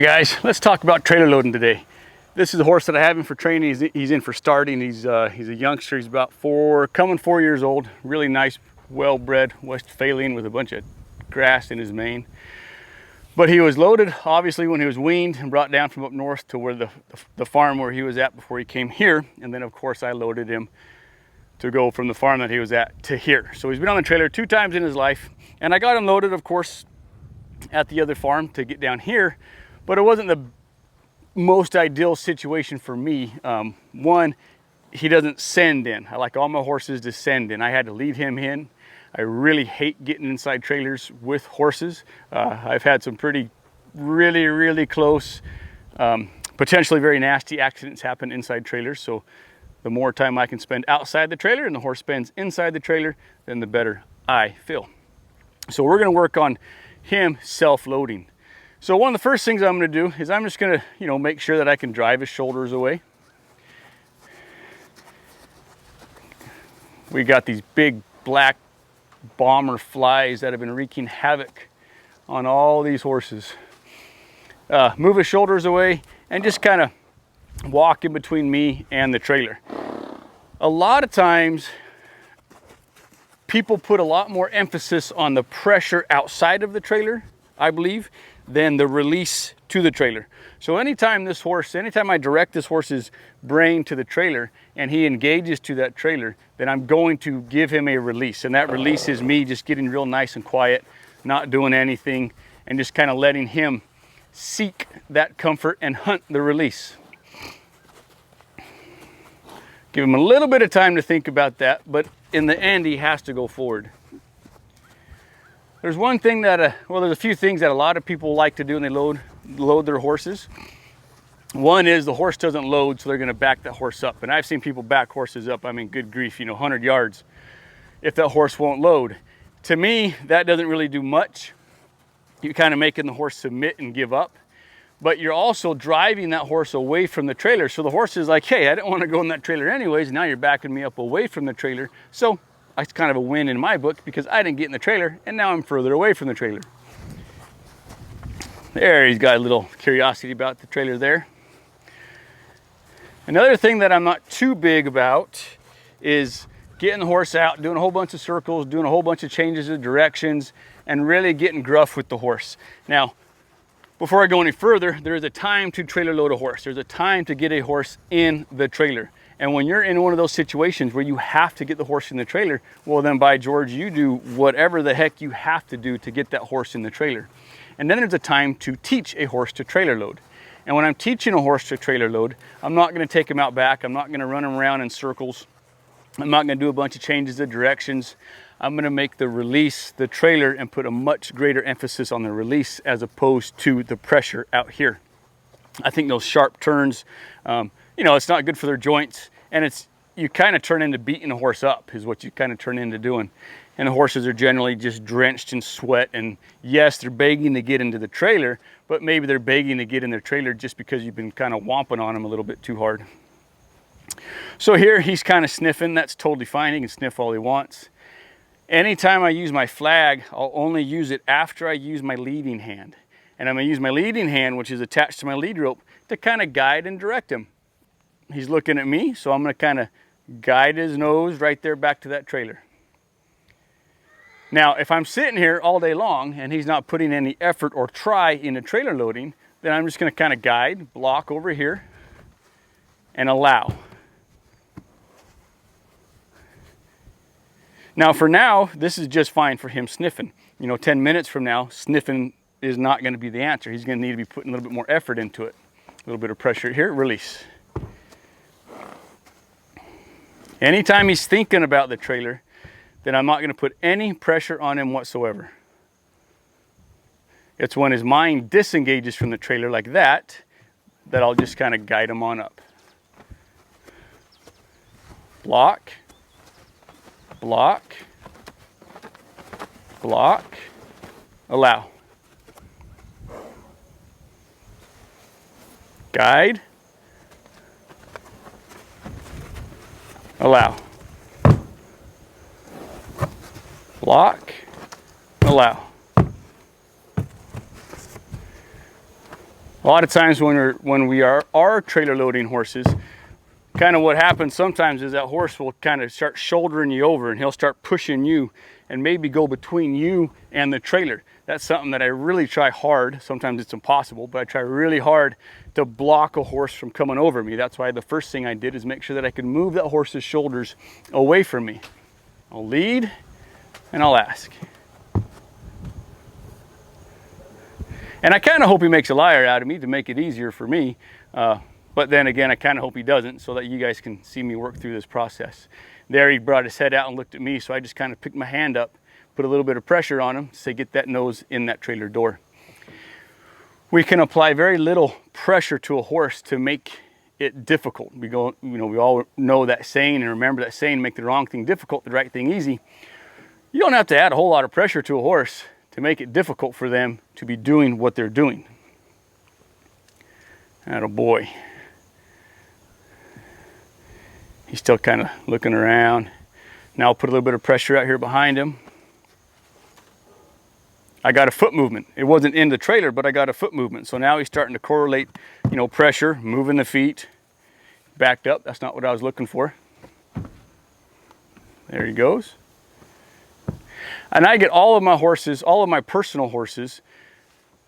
Guys, let's talk about trailer loading today. This is a horse that I have him for training. He's in for starting. He's a youngster. He's about coming 4 years old. Really nice, well-bred Westphalian with a bunch of grass in his mane. But he was loaded, obviously, when he was weaned and brought down from up north to where the farm where he was at before he came here. And then, of course, I loaded him to go from the farm that he was at to here. So he's been on the trailer 2 times in his life. And I got him loaded, of course, at the other farm to get down here. But it wasn't the most ideal situation for me. One, he doesn't send in. I like all my horses to send in. I had to lead him in. I really hate getting inside trailers with horses. I've had some really close, potentially very nasty accidents happen inside trailers. So the more time I can spend outside the trailer and the horse spends inside the trailer, then the better I feel. So we're gonna work on him self-loading. So one of the first things I'm going to do is I'm just going to, make sure that I can drive his shoulders away. We got these big black bomber flies that have been wreaking havoc on all these horses. Move his shoulders away and just kind of walk in between me and the trailer. A lot of times people put a lot more emphasis on the pressure outside of the trailer, I believe, than the release to the trailer. So anytime I direct this horse's brain to the trailer and he engages to that trailer, then I'm going to give him a release. And that release is me just getting real nice and quiet, not doing anything, and just kind of letting him seek that comfort and hunt the release. Give him a little bit of time to think about that, but in the end, he has to go forward. There's one thing that, there's a few things that a lot of people like to do when they load their horses. One is the horse doesn't load, so they're gonna back that horse up. And I've seen people back horses up, I mean, good grief, 100 yards, if that horse won't load. To me, that doesn't really do much. You're kind of making the horse submit and give up, but you're also driving that horse away from the trailer. So the horse is like, hey, I didn't want to go in that trailer anyways, and now you're backing me up away from the trailer. So it's kind of a win in my book because I didn't get in the trailer and now I'm further away from the trailer. There, he's got a little curiosity about the trailer there. Another thing that I'm not too big about is getting the horse out, doing a whole bunch of circles, doing a whole bunch of changes of directions, and really getting gruff with the horse. Now, before I go any further, there's a time to trailer load a horse. There's a time to get a horse in the trailer. And when you're in one of those situations where you have to get the horse in the trailer, well then by George, you do whatever the heck you have to do to get that horse in the trailer. And then there's a time to teach a horse to trailer load. And when I'm teaching a horse to trailer load, I'm not gonna take him out back. I'm not gonna run him around in circles. I'm not gonna do a bunch of changes of directions. I'm gonna make the release the trailer and put a much greater emphasis on the release as opposed to the pressure out here. I think those sharp turns, it's not good for their joints, and you kind of turn into beating a horse up is what you kind of turn into doing. And the horses are generally just drenched in sweat, and yes, they're begging to get into the trailer, but maybe they're begging to get in their trailer just because you've been kind of whomping on them a little bit too hard. So here he's kind of sniffing. That's totally fine. He can sniff all he wants. Anytime I use my flag, I'll only use it after I use my leading hand. And I'm gonna use my leading hand, which is attached to my lead rope, to kind of guide and direct him. He's looking at me, so I'm gonna kind of guide his nose right there back to that trailer. Now, if I'm sitting here all day long and he's not putting any effort or try into trailer loading, then I'm just gonna kind of guide, block over here, and allow. Now, for now, this is just fine for him sniffing. 10 minutes from now, sniffing is not gonna be the answer. He's gonna need to be putting a little bit more effort into it. A little bit of pressure here, release. Anytime he's thinking about the trailer, then I'm not going to put any pressure on him whatsoever. It's when his mind disengages from the trailer like that I'll just kind of guide him on up. Block, block, block, allow. Guide, allow. Block, allow. A lot of times when we are trailer loading horses, kind of what happens sometimes is that horse will kind of start shouldering you over, and he'll start pushing you and maybe go between you and the trailer. That's something that I really try hard. Sometimes it's impossible, but I try really hard to block a horse from coming over me. That's why the first thing I did is make sure that I could move that horse's shoulders away from me. I'll lead and I'll ask. And I kind of hope he makes a liar out of me to make it easier for me. But then again, I kind of hope he doesn't, so that you guys can see me work through this process. There he brought his head out and looked at me, so I just kind of picked my hand up, put a little bit of pressure on him to say, get that nose in that trailer door. We can apply very little pressure to a horse to make it difficult. We all know that saying and remember that saying, make the wrong thing difficult, the right thing easy. You don't have to add a whole lot of pressure to a horse to make it difficult for them to be doing what they're doing. Attaboy. He's still kind of looking around. Now I'll put a little bit of pressure out here behind him. I got a foot movement. It wasn't in the trailer, but I got a foot movement. So now he's starting to correlate, pressure, moving the feet. Backed up, that's not what I was looking for. There he goes. And I get all of my horses, all of my personal horses,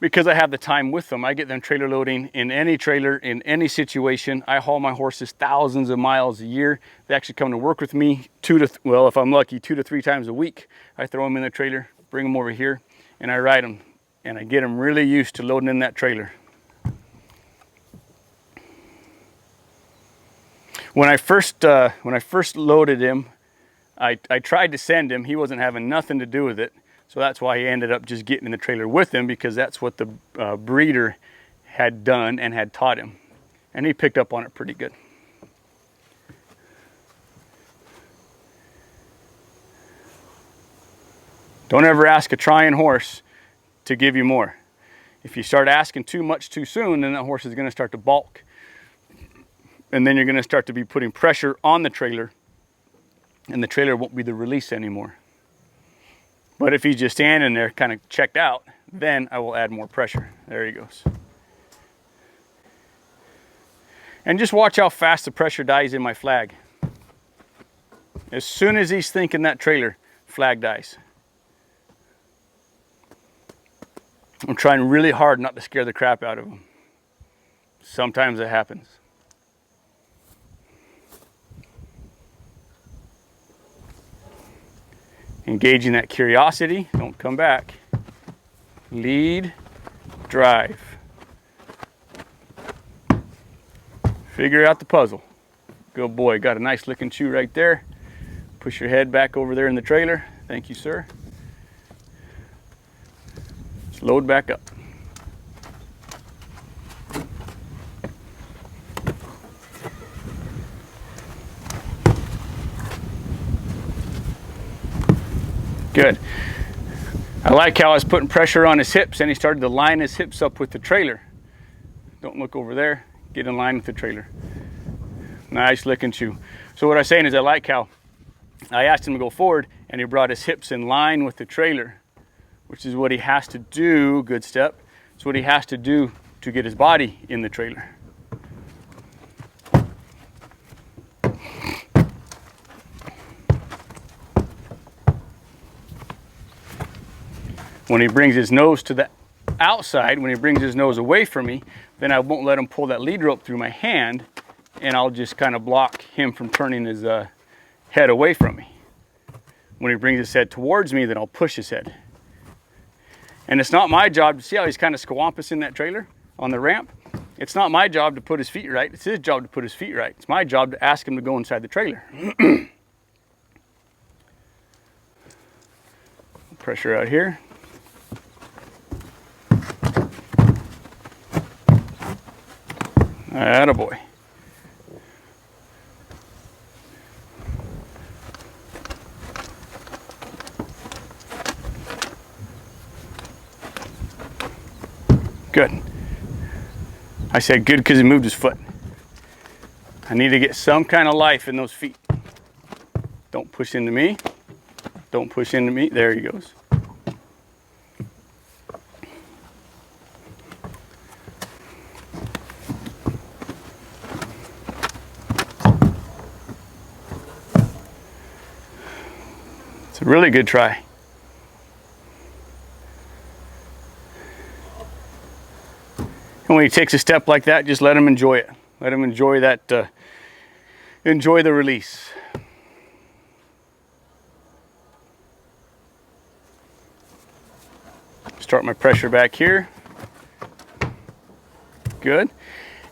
because I have the time with them. I get them trailer loading in any trailer, in any situation. I haul my horses thousands of miles a year. They actually come to work with me if I'm lucky, 2 to 3 times a week. I throw them in the trailer, bring them over here, and I ride them. And I get them really used to loading in that trailer. When I first loaded him, I tried to send him. He wasn't having nothing to do with it. So that's why he ended up just getting in the trailer with him, because that's what the breeder had done and had taught him. And he picked up on it pretty good. Don't ever ask a trying horse to give you more. If you start asking too much too soon, then that horse is going to start to balk. And then you're going to start to be putting pressure on the trailer, and the trailer won't be the release anymore. But if he's just standing there kind of checked out, then I will add more pressure. There he goes. And just watch how fast the pressure dies in my flag. As soon as he's thinking that trailer, flag dies. I'm trying really hard not to scare the crap out of him. Sometimes it happens. Engaging that curiosity, don't come back. Lead, drive. Figure out the puzzle. Good boy, got a nice looking chew right there. Push your head back over there in the trailer. Thank you, sir. Just load back up. Good. I like how I was putting pressure on his hips and he started to line his hips up with the trailer. Don't look over there. Get in line with the trailer. Nice looking chew. So what I'm saying is I like how I asked him to go forward and he brought his hips in line with the trailer, which is what he has to do. Good step. It's what he has to do to get his body in the trailer. When he brings his nose to the outside, when he brings his nose away from me, then I won't let him pull that lead rope through my hand, and I'll just kind of block him from turning his head away from me. When he brings his head towards me, then I'll push his head. And it's not my job to see how he's kind of squampus in that trailer on the ramp. It's not my job to put his feet right. It's his job to put his feet right. It's my job to ask him to go inside the trailer. Pressure out here. Attaboy. Good. I said good because he moved his foot. I need to get some kind of life in those feet. Don't push into me. Don't push into me. There he goes. It's a really good try. And when he takes a step like that, just let him enjoy it. Let him enjoy that, enjoy the release. Start my pressure back here. Good.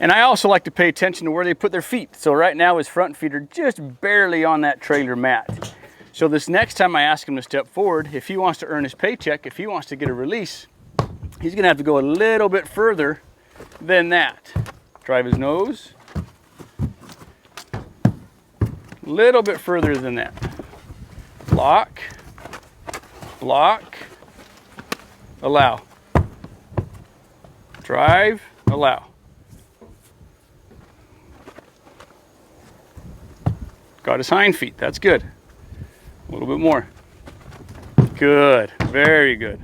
And I also like to pay attention to where they put their feet. So right now his front feet are just barely on that trailer mat. So this next time I ask him to step forward, if he wants to earn his paycheck, if he wants to get a release, he's gonna have to go a little bit further than that. Drive his nose. A little bit further than that. Block, block, allow. Drive, allow. Got his hind feet, that's good. A little bit more. Good, very good.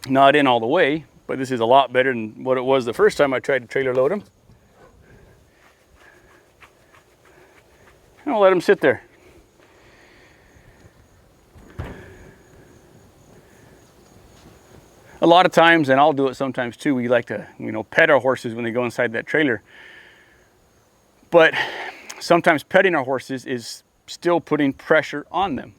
Not in all the way, but this is a lot better than what it was the first time I tried to trailer load him. And I'll let him sit there. A lot of times, and I'll do it sometimes too, we like to, pet our horses when they go inside that trailer. But sometimes petting our horses is still putting pressure on them.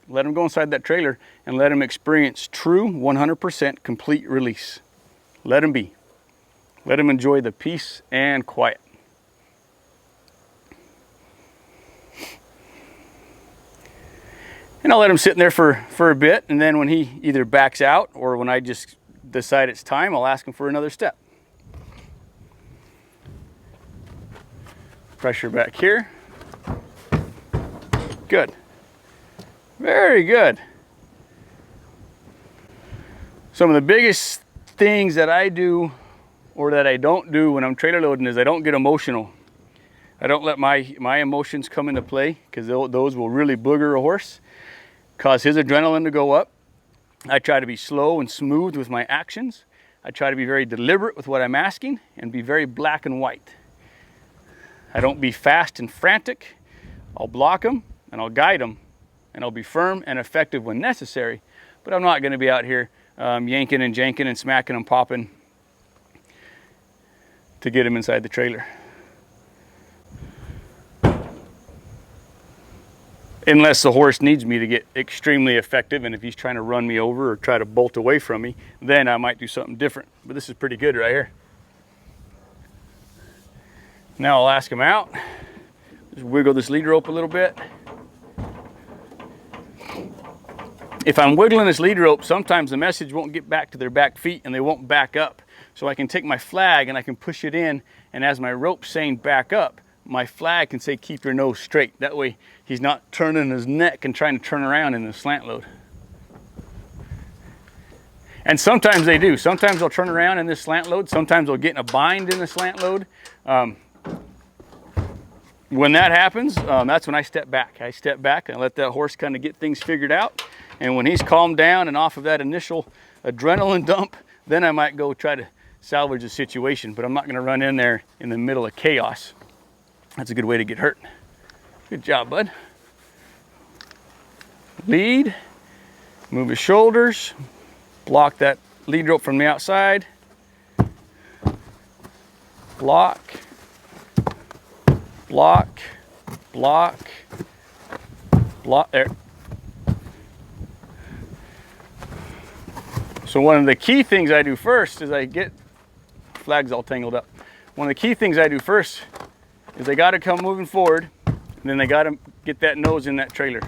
Let them go inside that trailer and let them experience true 100% complete release. Let them be. Let them enjoy the peace and quiet. And I'll let him sit in there for a bit, and then when he either backs out or when I just decide it's time, I'll ask him for another step. Pressure back here. Good. Very good. Some of the biggest things that I do or that I don't do when I'm trailer loading is I don't get emotional. I don't let my emotions come into play, because those will really booger a horse, cause his adrenaline to go up. I try to be slow and smooth with my actions. I try to be very deliberate with what I'm asking and be very black and white. I don't be fast and frantic. I'll block them and I'll guide them, and I'll be firm and effective when necessary, but I'm not going to be out here yanking and janking and smacking and popping to get him inside the trailer. Unless the horse needs me to get extremely effective, and if he's trying to run me over or try to bolt away from me, then I might do something different. But this is pretty good right here. Now I'll ask him out. Just wiggle this lead rope a little bit. If I'm wiggling this lead rope, sometimes the message won't get back to their back feet and they won't back up. So I can take my flag and I can push it in, and as my rope's saying back up, my flag can say keep your nose straight. That way he's not turning his neck and trying to turn around in the slant load. And sometimes they do. Sometimes they'll turn around in this slant load. Sometimes they'll get in a bind in the slant load. When that happens, that's when I step back. I step back and let that horse kind of get things figured out. And when he's calmed down and off of that initial adrenaline dump, then I might go try to salvage the situation. But I'm not going to run in there in the middle of chaos. That's a good way to get hurt. Good job, bud. Lead, move his shoulders, block that lead rope from the outside, block, block, block, block, there. So one of the key things I do first is I get, flags all tangled up. One of the key things I do first is they got to come moving forward, and then they got to get that nose in that trailer.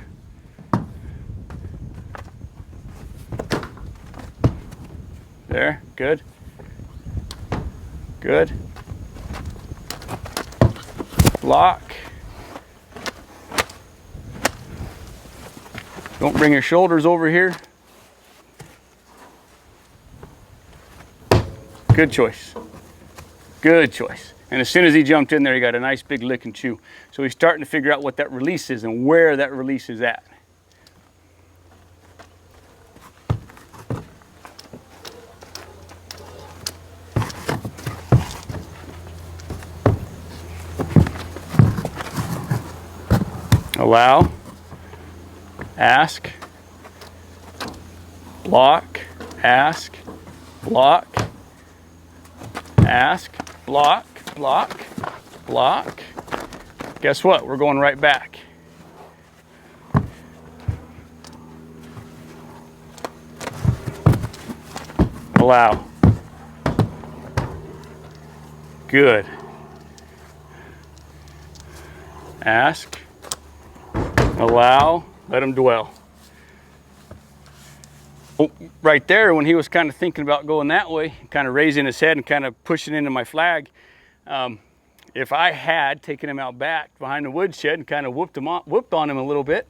There, good. Good. Block. Don't bring your shoulders over here. Good choice. Good choice. And as soon as he jumped in there, he got a nice big lick and chew. So he's starting to figure out what that release is and where that release is at. Allow, ask, block, ask, block, ask, block, block, block. Guess what? We're going right back. Allow. Good. Ask, allow, let him dwell. Oh, right there, when he was kind of thinking about going that way, kind of raising his head and kind of pushing into my flag, if I had taken him out back behind the woodshed and kind of whooped on him a little bit,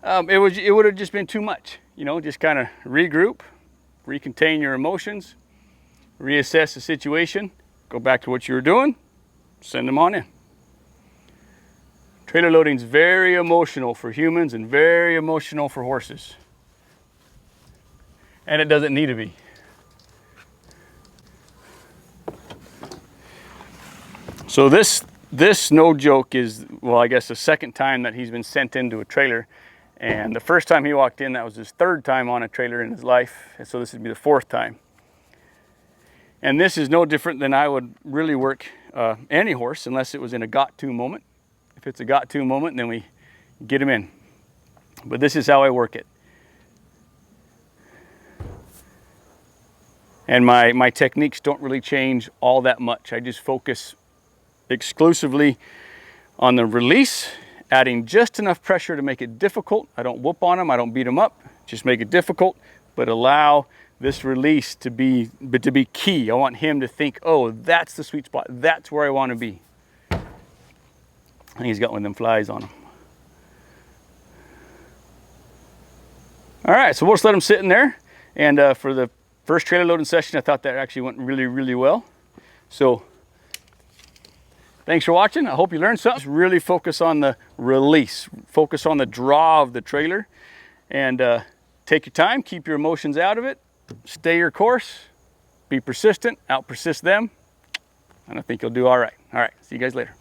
it would have just been too much. You know, just kind of regroup, recontain your emotions, reassess the situation, go back to what you were doing, send them on in. Trailer loading is very emotional for humans and very emotional for horses. And it doesn't need to be. So this, no joke, is, well, I guess the second time that he's been sent into a trailer. And the first time he walked in, that was his third time on a trailer in his life. And so this would be the fourth time. And this is no different than I would really work any horse, unless it was in a got-to moment. If it's a got-to moment, then we get him in. But this is how I work it. And my techniques don't really change all that much. I just focus exclusively on the release, adding just enough pressure to make it difficult. I don't whoop on them, I don't beat them up, just make it difficult, but allow this release to be key. I want him to think, oh, that's the sweet spot, that's where I want to be. I think he's got one of them flies on him. All right, so we'll just let him sit in there. And for the first trailer loading session, I thought that actually went really, really well. So thanks for watching. I hope you learned something. Just really focus on the release, focus on the draw of the trailer, and take your time, keep your emotions out of it, stay your course, be persistent, out persist them, and I think you'll do all right. All right, see you guys later.